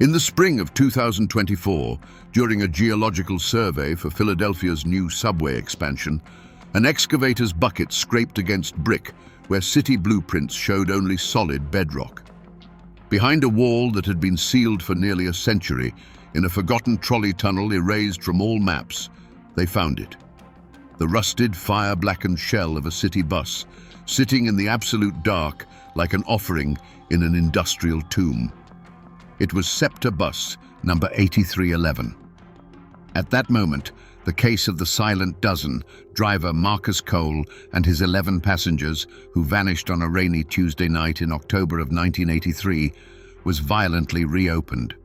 In the spring of 2024, during a geological survey for Philadelphia's new subway expansion, an excavator's bucket scraped against brick where city blueprints showed only solid bedrock. Behind a wall that had been sealed for nearly a century, in a forgotten trolley tunnel erased from all maps, they found it. The rusted, fire-blackened shell of a city bus, sitting in the absolute dark like an offering in an industrial tomb. It was SEPTA bus number 8311. At that moment, the case of the silent dozen, driver Marcus Cole and his 11 passengers who vanished on a rainy Tuesday night in October of 1983, was violently reopened.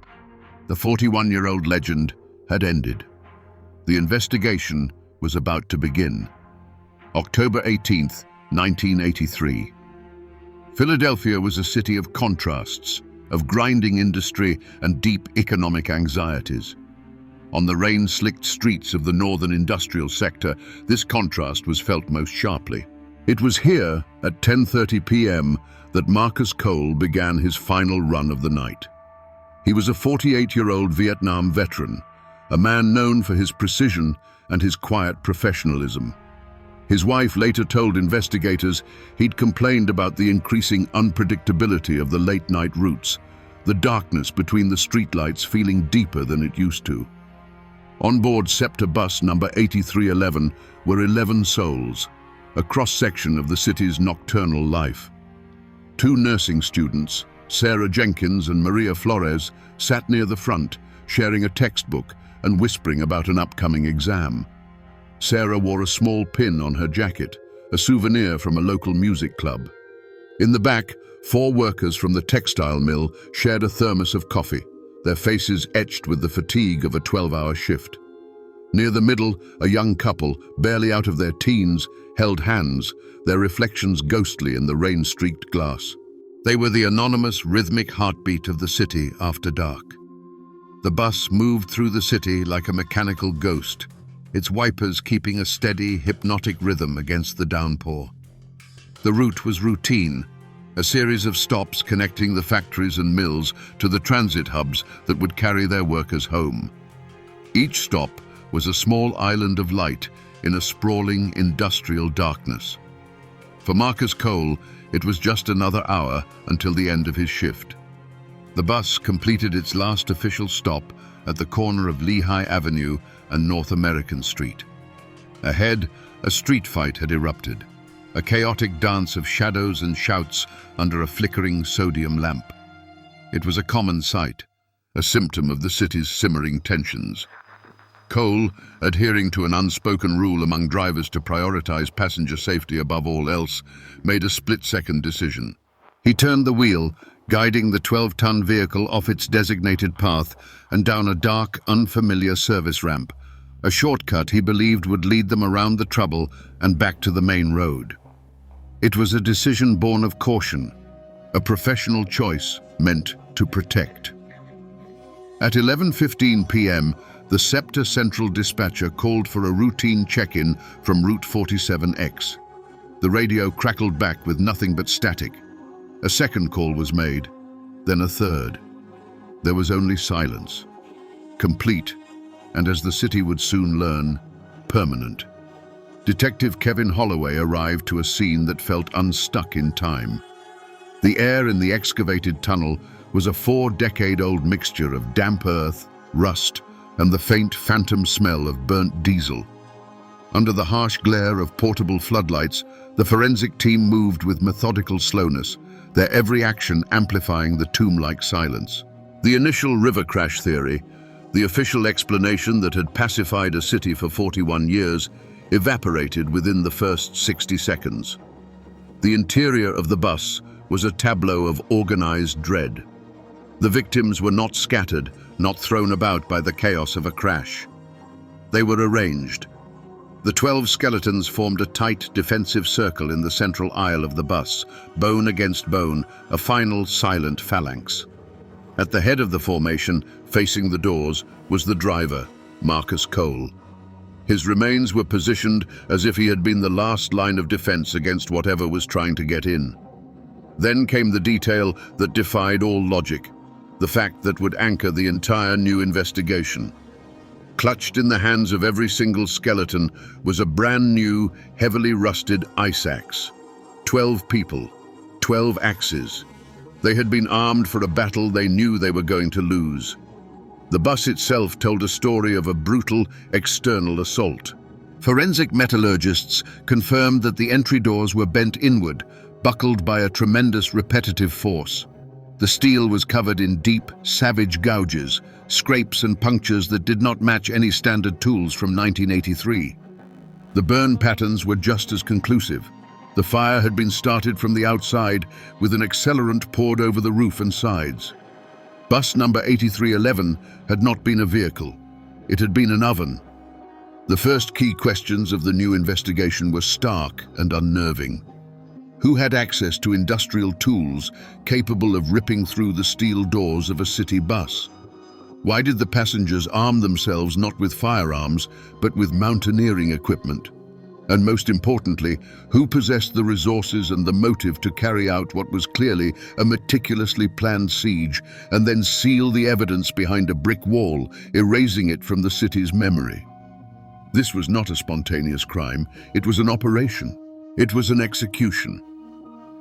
The 41-year-old legend had ended. The investigation was about to begin. October 18th, 1983. Philadelphia was a city of contrasts, of grinding industry and deep economic anxieties. On the rain-slicked streets of the northern industrial sector, this contrast was felt most sharply. It was here, at 10:30 p.m., that Marcus Cole began his final run of the night. He was a 48-year-old Vietnam veteran, a man known for his precision and his quiet professionalism. His wife later told investigators he'd complained about the increasing unpredictability of the late-night routes, the darkness between the streetlights feeling deeper than it used to. On board SEPTA bus number 8311 were 11 souls, a cross-section of the city's nocturnal life. 2 nursing students, Sarah Jenkins and Maria Flores, sat near the front, sharing a textbook and whispering about an upcoming exam. Sarah wore a small pin on her jacket, a souvenir from a local music club. In the back, 4 workers from the textile mill shared a thermos of coffee, their faces etched with the fatigue of a 12-hour shift. Near the middle, a young couple, barely out of their teens, held hands, their reflections ghostly in the rain-streaked glass. They were the anonymous, rhythmic heartbeat of the city after dark. The bus moved through the city like a mechanical ghost, its wipers keeping a steady, hypnotic rhythm against the downpour. The route was routine, a series of stops connecting the factories and mills to the transit hubs that would carry their workers home. Each stop was a small island of light in a sprawling industrial darkness. For Marcus Cole, it was just another hour until the end of his shift. The bus completed its last official stop at the corner of Lehigh Avenue and North American Street. Ahead, a street fight had erupted, a chaotic dance of shadows and shouts under a flickering sodium lamp. It was a common sight, a symptom of the city's simmering tensions. Cole, adhering to an unspoken rule among drivers to prioritize passenger safety above all else, made a split-second decision. He turned the wheel, guiding the 12-ton vehicle off its designated path and down a dark, unfamiliar service ramp, a shortcut he believed would lead them around the trouble and back to the main road. It was a decision born of caution, a professional choice meant to protect. At 11:15 p.m., the SEPTA Central Dispatcher called for a routine check-in from Route 47X. The radio crackled back with nothing but static. A second call was made, then a third. There was only silence, complete, and as the city would soon learn, permanent. Detective Kevin Holloway arrived to a scene that felt unstuck in time. The air in the excavated tunnel was a 4-decade-old mixture of damp earth, rust, and the faint phantom smell of burnt diesel. Under the harsh glare of portable floodlights, the forensic team moved with methodical slowness, their every action amplifying the tomb-like silence. The initial river crash theory, the official explanation that had pacified a city for 41 years, evaporated within the first 60 seconds. The interior of the bus was a tableau of organized dread. The victims were not scattered, not thrown about by the chaos of a crash. They were arranged. The 12 skeletons formed a tight defensive circle in the central aisle of the bus, bone against bone, a final silent phalanx. At the head of the formation, facing the doors, was the driver, Marcus Cole. His remains were positioned as if he had been the last line of defense against whatever was trying to get in. Then came the detail that defied all logic. the fact that would anchor the entire new investigation. Clutched in the hands of every single skeleton was a brand new, heavily rusted ice axe. 12 people, 12 axes. They had been armed for a battle they knew they were going to lose. The bus itself told a story of a brutal external assault. Forensic metallurgists confirmed that the entry doors were bent inward, buckled by a tremendous repetitive force. The steel was covered in deep, savage gouges, scrapes and punctures that did not match any standard tools from 1983. The burn patterns were just as conclusive. The fire had been started from the outside, with an accelerant poured over the roof and sides. Bus number 8311 had not been a vehicle. It had been an oven. The first key questions of the new investigation were stark and unnerving. Who had access to industrial tools capable of ripping through the steel doors of a city bus? Why did the passengers arm themselves not with firearms, but with mountaineering equipment? And most importantly, who possessed the resources and the motive to carry out what was clearly a meticulously planned siege and then seal the evidence behind a brick wall, erasing it from the city's memory? This was not a spontaneous crime. It was an operation. It was an execution.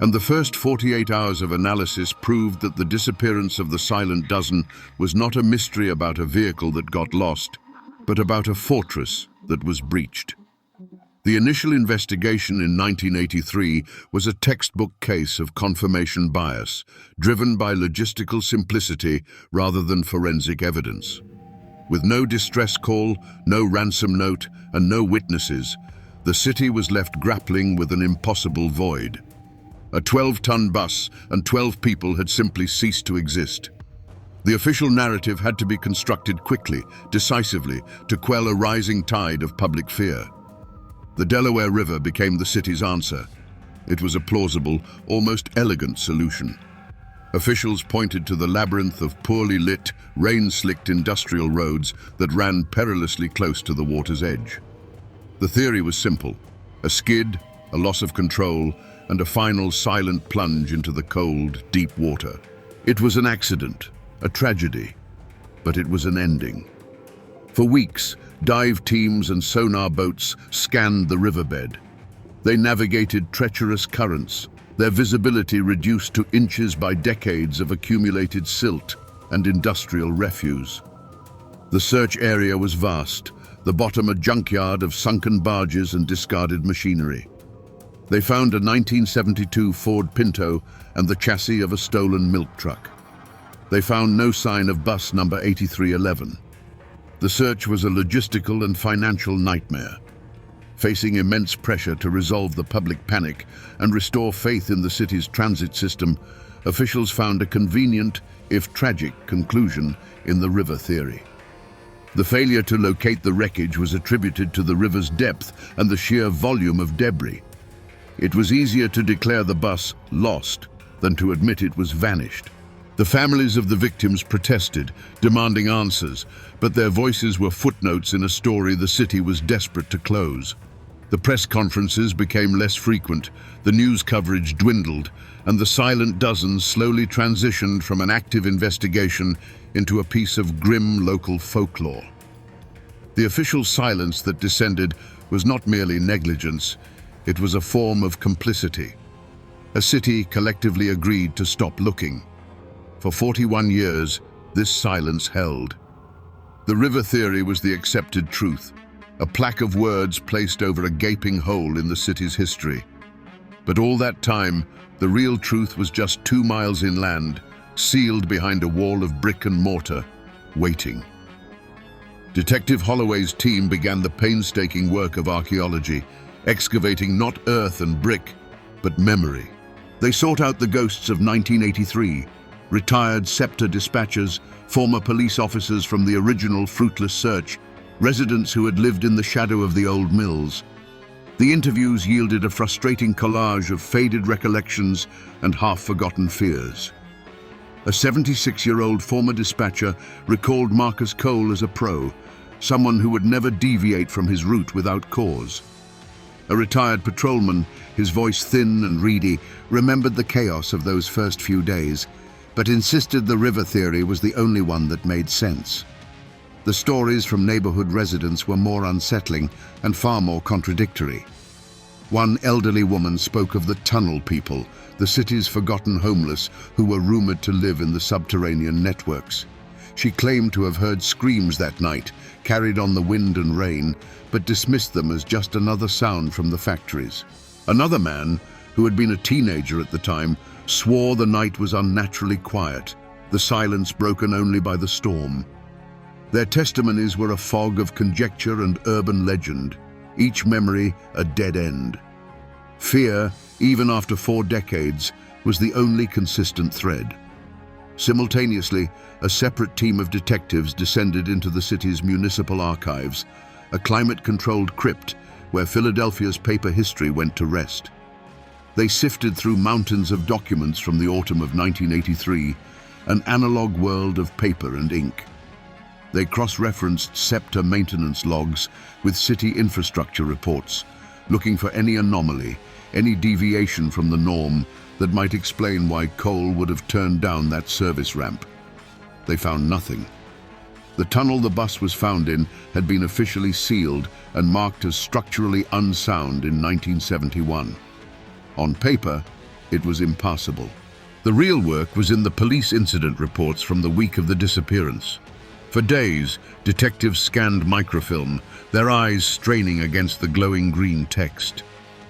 And the first 48 hours of analysis proved that the disappearance of the Silent Dozen was not a mystery about a vehicle that got lost, but about a fortress that was breached. The initial investigation in 1983 was a textbook case of confirmation bias, driven by logistical simplicity rather than forensic evidence. With no distress call, no ransom note, and no witnesses, the city was left grappling with an impossible void. A 12-ton bus and 12 people had simply ceased to exist. The official narrative had to be constructed quickly, decisively, to quell a rising tide of public fear. The Delaware River became the city's answer. It was a plausible, almost elegant solution. Officials pointed to the labyrinth of poorly lit, rain-slicked industrial roads that ran perilously close to the water's edge. The theory was simple: a skid, a loss of control, and a final silent plunge into the cold, deep water. It was an accident, a tragedy, but it was an ending. For weeks, dive teams and sonar boats scanned the riverbed. They navigated treacherous currents, their visibility reduced to inches by decades of accumulated silt and industrial refuse. The search area was vast, the bottom a junkyard of sunken barges and discarded machinery. They found a 1972 Ford Pinto and the chassis of a stolen milk truck. They found no sign of bus number 8311. The search was a logistical and financial nightmare. Facing immense pressure to resolve the public panic and restore faith in the city's transit system, officials found a convenient, if tragic, conclusion in the river theory. The failure to locate the wreckage was attributed to the river's depth and the sheer volume of debris. It was easier to declare the bus lost than to admit it was vanished. The families of the victims protested, demanding answers, but their voices were footnotes in a story the city was desperate to close. The press conferences became less frequent, the news coverage dwindled, and the Silent Dozen slowly transitioned from an active investigation into a piece of grim local folklore. The official silence that descended was not merely negligence, it was a form of complicity. A city collectively agreed to stop looking. For 41 years, this silence held. The river theory was the accepted truth, a plaque of words placed over a gaping hole in the city's history. But all that time, the real truth was just 2 miles inland, sealed behind a wall of brick and mortar, waiting. Detective Holloway's team began the painstaking work of archaeology, excavating not earth and brick, but memory. They sought out the ghosts of 1983, retired SEPTA dispatchers, former police officers from the original fruitless search, residents who had lived in the shadow of the old mills. The interviews yielded a frustrating collage of faded recollections and half-forgotten fears. A 76-year-old former dispatcher recalled Marcus Cole as a pro, someone who would never deviate from his route without cause. A retired patrolman, his voice thin and reedy, remembered the chaos of those first few days. but insisted the river theory was the only one that made sense. The stories from neighborhood residents were more unsettling and far more contradictory. One elderly woman spoke of the tunnel people, the city's forgotten homeless who were rumored to live in the subterranean networks. She claimed to have heard screams that night, carried on the wind and rain, but dismissed them as just another sound from the factories. Another man, who had been a teenager at the time, swore the night was unnaturally quiet, the silence broken only by the storm. Their testimonies were a fog of conjecture and urban legend, each memory a dead end. Fear, even after 4 decades, was the only consistent thread. Simultaneously, a separate team of detectives descended into the city's municipal archives, a climate-controlled crypt where Philadelphia's paper history went to rest. They sifted through mountains of documents from the autumn of 1983, an analog world of paper and ink. They cross-referenced SEPTA maintenance logs with city infrastructure reports, looking for any anomaly, any deviation from the norm that might explain why Cole would have turned down that service ramp. They found nothing. The tunnel the bus was found in had been officially sealed and marked as structurally unsound in 1971. On paper, it was impassable. The real work was in the police incident reports from the week of the disappearance. For days, detectives scanned microfilm, their eyes straining against the glowing green text.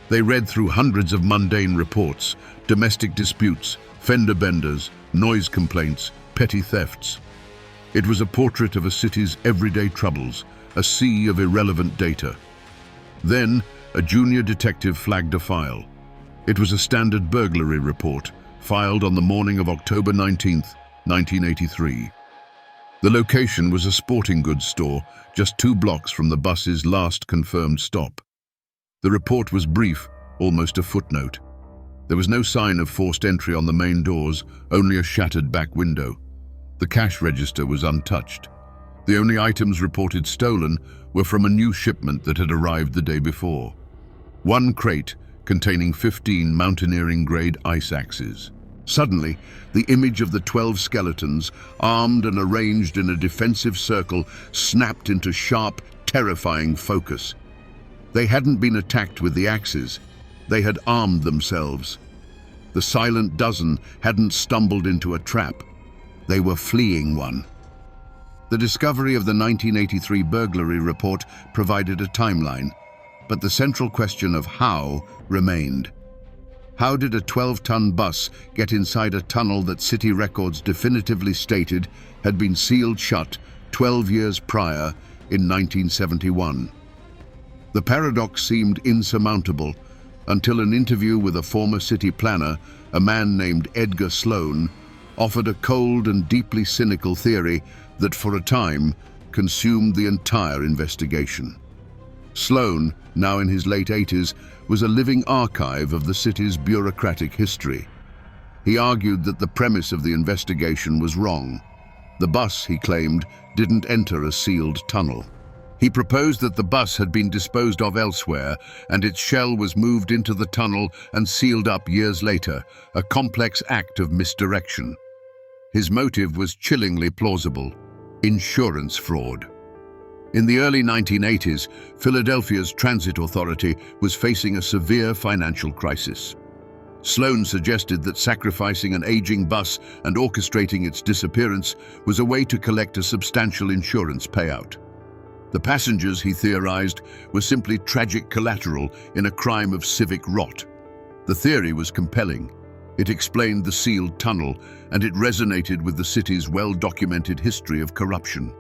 They read through hundreds of mundane reports, domestic disputes, fender benders, noise complaints, petty thefts. It was a portrait of a city's everyday troubles, a sea of irrelevant data. Then, a junior detective flagged a file. It was a standard burglary report, filed on the morning of October 19, 1983. The location was a sporting goods store, just 2 blocks from the bus's last confirmed stop. The report was brief, almost a footnote. There was no sign of forced entry on the main doors, only a shattered back window. The cash register was untouched. The only items reported stolen were from a new shipment that had arrived the day before. 1 crate containing 15 mountaineering-grade ice axes. Suddenly, the image of the 12 skeletons, armed and arranged in a defensive circle, snapped into sharp, terrifying focus. They hadn't been attacked with the axes. They had armed themselves. The silent dozen hadn't stumbled into a trap. They were fleeing one. The discovery of the 1983 burglary report provided a timeline, but the central question of how remained. How did a 12-ton bus get inside a tunnel that city records definitively stated had been sealed shut 12 years prior in 1971? The paradox seemed insurmountable until an interview with a former city planner, a man named Edgar Sloan, offered a cold and deeply cynical theory that for a time consumed the entire investigation. Sloan, now in his late 80s, was a living archive of the city's bureaucratic history. He argued that the premise of the investigation was wrong. The bus, he claimed, didn't enter a sealed tunnel. He proposed that the bus had been disposed of elsewhere and its shell was moved into the tunnel and sealed up years later, a complex act of misdirection. His motive was chillingly plausible: insurance fraud. In the early 1980s, Philadelphia's transit authority was facing a severe financial crisis. Sloan suggested that sacrificing an aging bus and orchestrating its disappearance was a way to collect a substantial insurance payout. The passengers, he theorized, were simply tragic collateral in a crime of civic rot. The theory was compelling. It explained the sealed tunnel, and it resonated with the city's well-documented history of corruption.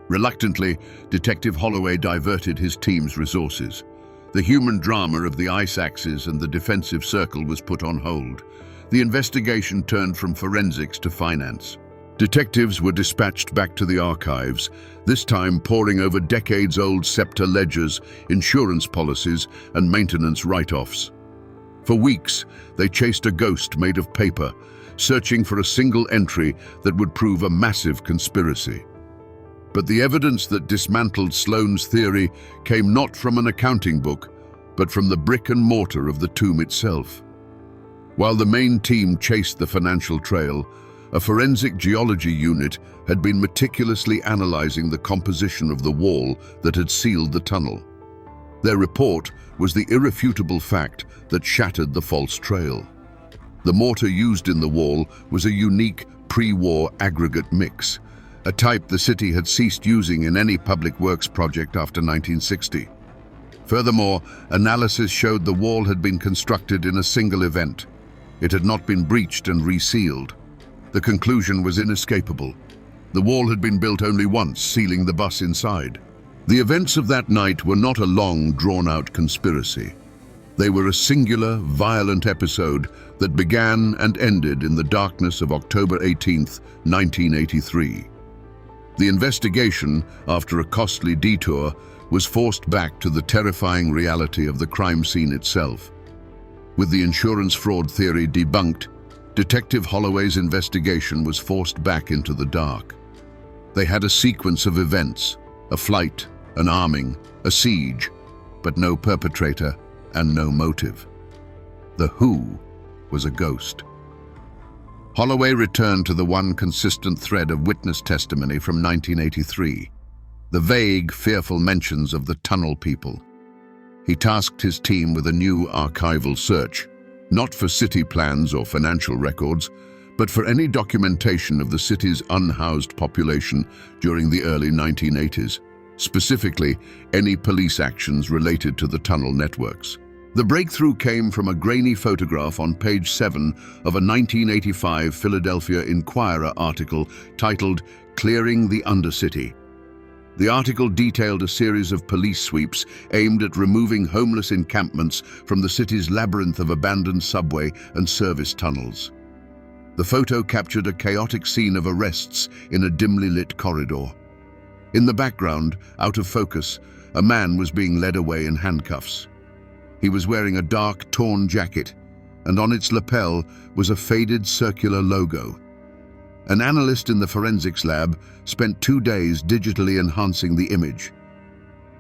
Reluctantly, Detective Holloway diverted his team's resources. The human drama of the ice axes and the defensive circle was put on hold. The investigation turned from forensics to finance. Detectives were dispatched back to the archives, this time poring over decades-old SEPTA ledgers, insurance policies, and maintenance write-offs. For weeks, they chased a ghost made of paper, searching for a single entry that would prove a massive conspiracy. But the evidence that dismantled Sloan's theory came not from an accounting book, but from the brick and mortar of the tomb itself. While the main team chased the financial trail, a forensic geology unit had been meticulously analyzing the composition of the wall that had sealed the tunnel. Their report was the irrefutable fact that shattered the false trail. The mortar used in the wall was a unique pre-war aggregate mix, a type the city had ceased using in any public works project after 1960. Furthermore, analysis showed the wall had been constructed in a single event. It had not been breached and resealed. The conclusion was inescapable. The wall had been built only once, sealing the bus inside. The events of that night were not a long, drawn-out conspiracy. They were a singular, violent episode that began and ended in the darkness of October 18th, 1983. The investigation, after a costly detour, was forced back to the terrifying reality of the crime scene itself. With the insurance fraud theory debunked, Detective Holloway's investigation was forced back into the dark. They had a sequence of events, a flight, an arming, a siege, but no perpetrator and no motive. The who was a ghost. Holloway returned to the one consistent thread of witness testimony from 1983, the vague, fearful mentions of the tunnel people. He tasked his team with a new archival search, not for city plans or financial records, but for any documentation of the city's unhoused population during the early 1980s, specifically any police actions related to the tunnel networks. The breakthrough came from a grainy photograph on page 7 of a 1985 Philadelphia Inquirer article titled "Clearing the Undercity." The article detailed a series of police sweeps aimed at removing homeless encampments from the city's labyrinth of abandoned subway and service tunnels. The photo captured a chaotic scene of arrests in a dimly lit corridor. In the background, out of focus, a man was being led away in handcuffs. He was wearing a dark, torn jacket, and on its lapel was a faded circular logo. An analyst in the forensics lab spent 2 days digitally enhancing the image.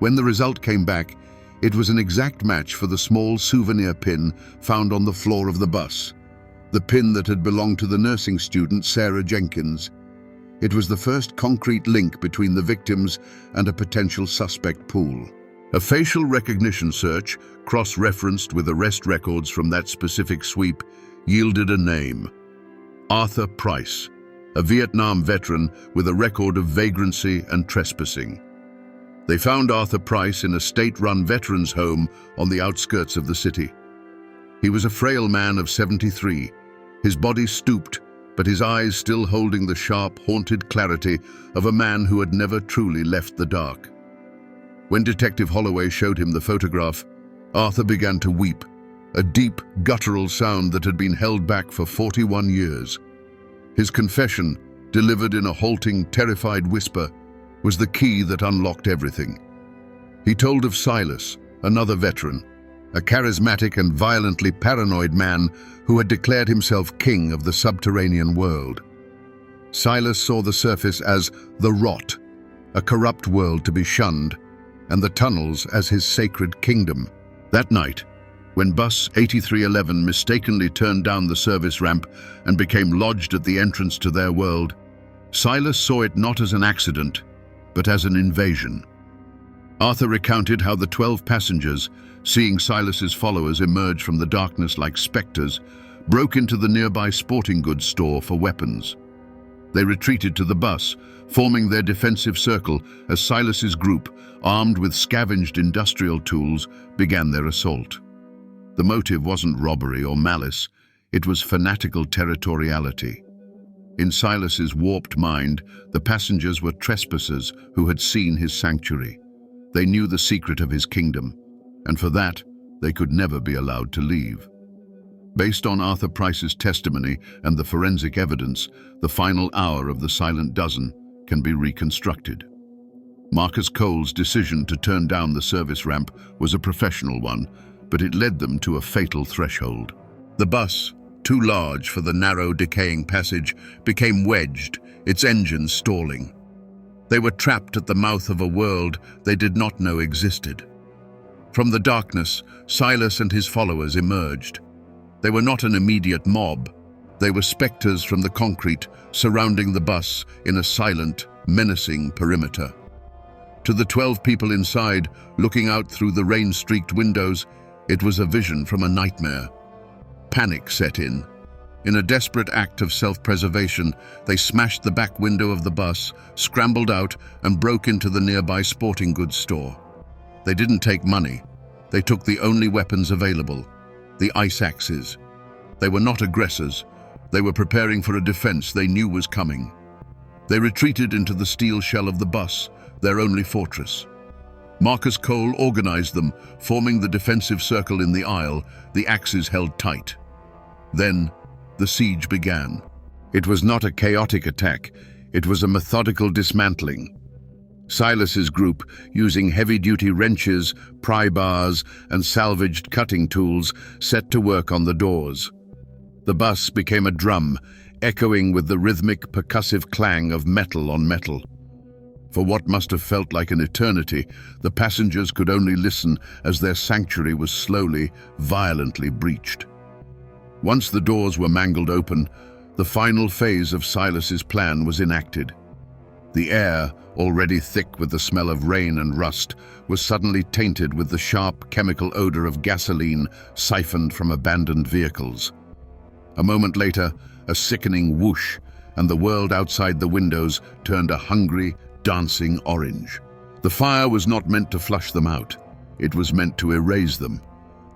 When the result came back, it was an exact match for the small souvenir pin found on the floor of the bus, the pin that had belonged to the nursing student Sarah Jenkins. It was the first concrete link between the victims and a potential suspect pool. A facial recognition search, cross-referenced with arrest records from that specific sweep, yielded a name: Arthur Price, a Vietnam veteran with a record of vagrancy and trespassing. They found Arthur Price in a state-run veterans' home on the outskirts of the city. He was a frail man of 73, his body stooped, but his eyes still holding the sharp, haunted clarity of a man who had never truly left the dark. When Detective Holloway showed him the photograph, Arthur began to weep, a deep, guttural sound that had been held back for 41 years. His confession, delivered in a halting, terrified whisper, was the key that unlocked everything. He told of Silas, another veteran, a charismatic and violently paranoid man who had declared himself king of the subterranean world. Silas saw the surface as the rot, a corrupt world to be shunned, and the tunnels as his sacred kingdom. That night, when bus 8311 mistakenly turned down the service ramp and became lodged at the entrance to their world, Silas saw it not as an accident, but as an invasion. Arthur recounted how the 12 passengers, seeing Silas's followers emerge from the darkness like specters, broke into the nearby sporting goods store for weapons. They retreated to the bus, forming their defensive circle as Silas's group, armed with scavenged industrial tools, began their assault. The motive wasn't robbery or malice, it was fanatical territoriality. In Silas's warped mind, the passengers were trespassers who had seen his sanctuary. They knew the secret of his kingdom, and for that, they could never be allowed to leave. Based on Arthur Price's testimony and the forensic evidence, the final hour of the Silent Dozen can be reconstructed. Marcus Cole's decision to turn down the service ramp was a professional one, but it led them to a fatal threshold. The bus, too large for the narrow, decaying passage, became wedged, its engines stalling. They were trapped at the mouth of a world they did not know existed. From the darkness, Silas and his followers emerged. They were not an immediate mob. They were specters from the concrete, surrounding the bus in a silent, menacing perimeter. To the 12 people inside, looking out through the rain-streaked windows, it was a vision from a nightmare. Panic set in. In a desperate act of self-preservation, they smashed the back window of the bus, scrambled out, and broke into the nearby sporting goods store. They didn't take money. They took the only weapons available, the ice axes. They were not aggressors. They were preparing for a defense they knew was coming. They retreated into the steel shell of the bus, their only fortress. Marcus Cole organized them, forming the defensive circle in the aisle, the axes held tight. Then, the siege began. It was not a chaotic attack, it was a methodical dismantling. Silas's group, using heavy-duty wrenches, pry bars, and salvaged cutting tools, set to work on the doors. The bus became a drum, echoing with the rhythmic, percussive clang of metal on metal. For what must have felt like an eternity, the passengers could only listen as their sanctuary was slowly, violently breached. Once the doors were mangled open, the final phase of Silas's plan was enacted. The air, already thick with the smell of rain and rust, was suddenly tainted with the sharp chemical odor of gasoline siphoned from abandoned vehicles. A moment later, a sickening whoosh, and the world outside the windows turned a hungry, dancing orange. The fire was not meant to flush them out. It was meant to erase them.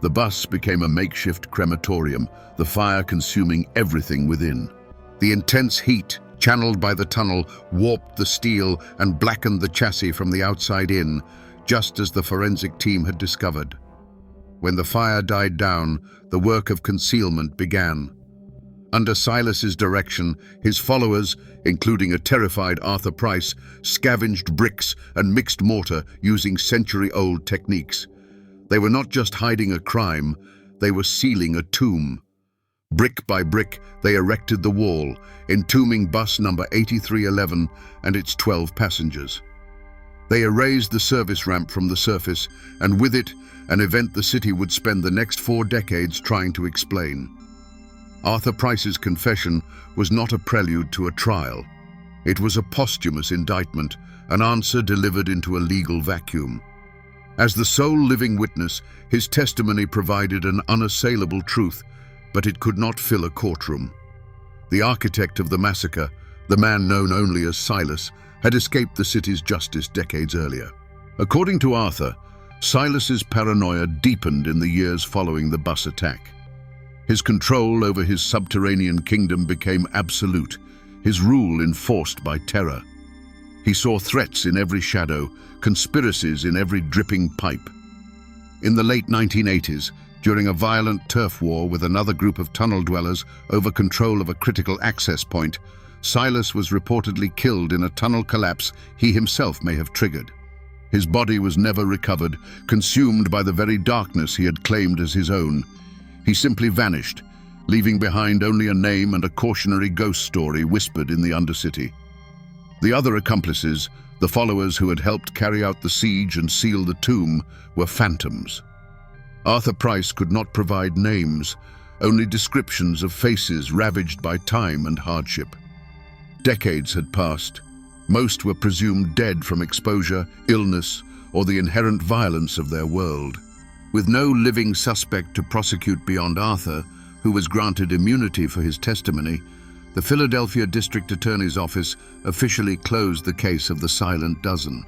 The bus became a makeshift crematorium, the fire consuming everything within. The intense heat, channeled by the tunnel, warped the steel and blackened the chassis from the outside in, just as the forensic team had discovered. When the fire died down, the work of concealment began. Under Silas's direction, his followers, including a terrified Arthur Price, scavenged bricks and mixed mortar using century-old techniques. They were not just hiding a crime, they were sealing a tomb. Brick by brick, they erected the wall, entombing bus number 8311 and its 12 passengers. They erased the service ramp from the surface, and with it, an event the city would spend the next 4 decades trying to explain. Arthur Price's confession was not a prelude to a trial. It was a posthumous indictment, an answer delivered into a legal vacuum. As the sole living witness, his testimony provided an unassailable truth, but it could not fill a courtroom. The architect of the massacre, the man known only as Silas, had escaped the city's justice decades earlier. According to Arthur, Silas's paranoia deepened in the years following the bus attack. His control over his subterranean kingdom became absolute, his rule enforced by terror. He saw threats in every shadow, conspiracies in every dripping pipe. In the late 1980s, during a violent turf war with another group of tunnel dwellers over control of a critical access point, Silas was reportedly killed in a tunnel collapse he himself may have triggered. His body was never recovered, consumed by the very darkness he had claimed as his own. He simply vanished, leaving behind only a name and a cautionary ghost story whispered in the Undercity. The other accomplices, the followers who had helped carry out the siege and seal the tomb, were phantoms. Arthur Price could not provide names, only descriptions of faces ravaged by time and hardship. Decades had passed. Most were presumed dead from exposure, illness, or the inherent violence of their world. With no living suspect to prosecute beyond Arthur, who was granted immunity for his testimony, the Philadelphia District Attorney's Office officially closed the case of the Silent Dozen.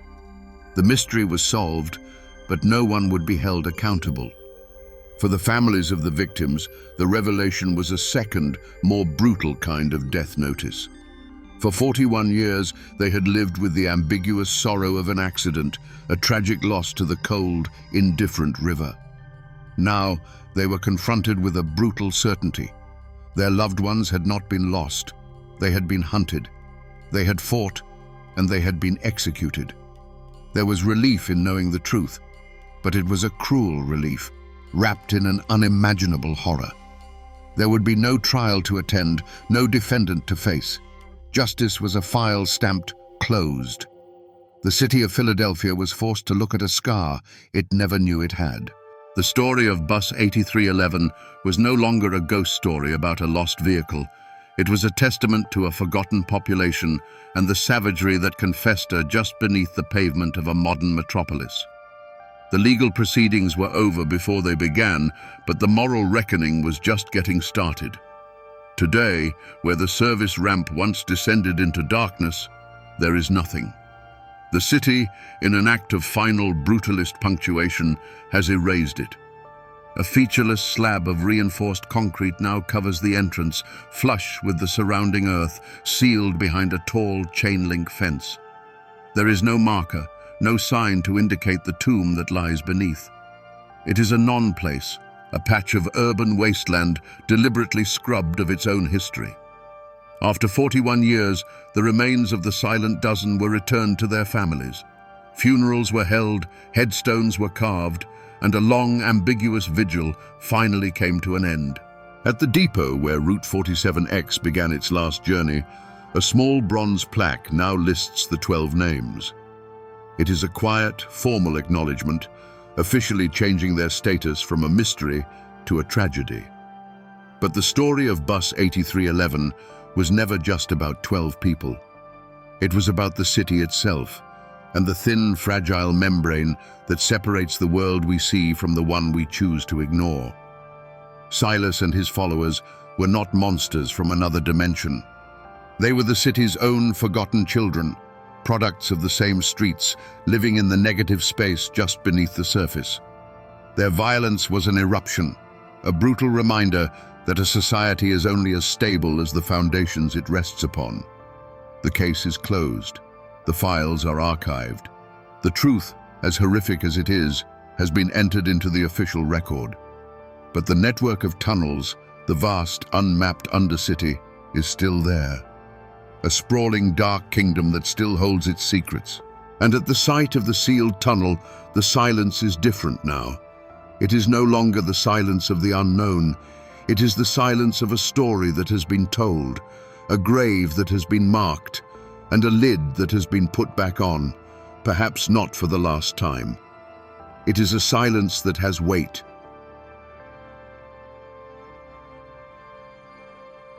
The mystery was solved, but no one would be held accountable. For the families of the victims, the revelation was a second, more brutal kind of death notice. For 41 years, they had lived with the ambiguous sorrow of an accident, a tragic loss to the cold, indifferent river. Now, they were confronted with a brutal certainty. Their loved ones had not been lost. They had been hunted. They had fought, and they had been executed. There was relief in knowing the truth, but it was a cruel relief, wrapped in an unimaginable horror. There would be no trial to attend, no defendant to face. Justice was a file stamped closed. The city of Philadelphia was forced to look at a scar it never knew it had. The story of Bus 8311 was no longer a ghost story about a lost vehicle. It was a testament to a forgotten population and the savagery that can fester just beneath the pavement of a modern metropolis. The legal proceedings were over before they began, but the moral reckoning was just getting started. Today, where the service ramp once descended into darkness, there is nothing. The city, in an act of final brutalist punctuation, has erased it. A featureless slab of reinforced concrete now covers the entrance, flush with the surrounding earth, sealed behind a tall chain-link fence. There is no marker, no sign to indicate the tomb that lies beneath. It is a non-place, a patch of urban wasteland deliberately scrubbed of its own history. After 41 years, the remains of the Silent Dozen were returned to their families. Funerals were held, headstones were carved, and a long, ambiguous vigil finally came to an end. At the depot where Route 47X began its last journey, a small bronze plaque now lists the 12 names. It is a quiet, formal acknowledgement, officially changing their status from a mystery to a tragedy. But the story of Bus 8311 was never just about 12 people. It was about the city itself, and the thin, fragile membrane that separates the world we see from the one we choose to ignore. Silas and his followers were not monsters from another dimension. They were the city's own forgotten children, products of the same streets, living in the negative space just beneath the surface. Their violence was an eruption, a brutal reminder that a society is only as stable as the foundations it rests upon. The case is closed. The files are archived. The truth, as horrific as it is, has been entered into the official record. But the network of tunnels, the vast, unmapped undercity, is still there. A sprawling dark kingdom that still holds its secrets. And at the sight of the sealed tunnel, the silence is different now. It is no longer the silence of the unknown. It is the silence of a story that has been told, a grave that has been marked, and a lid that has been put back on, perhaps not for the last time. It is a silence that has weight,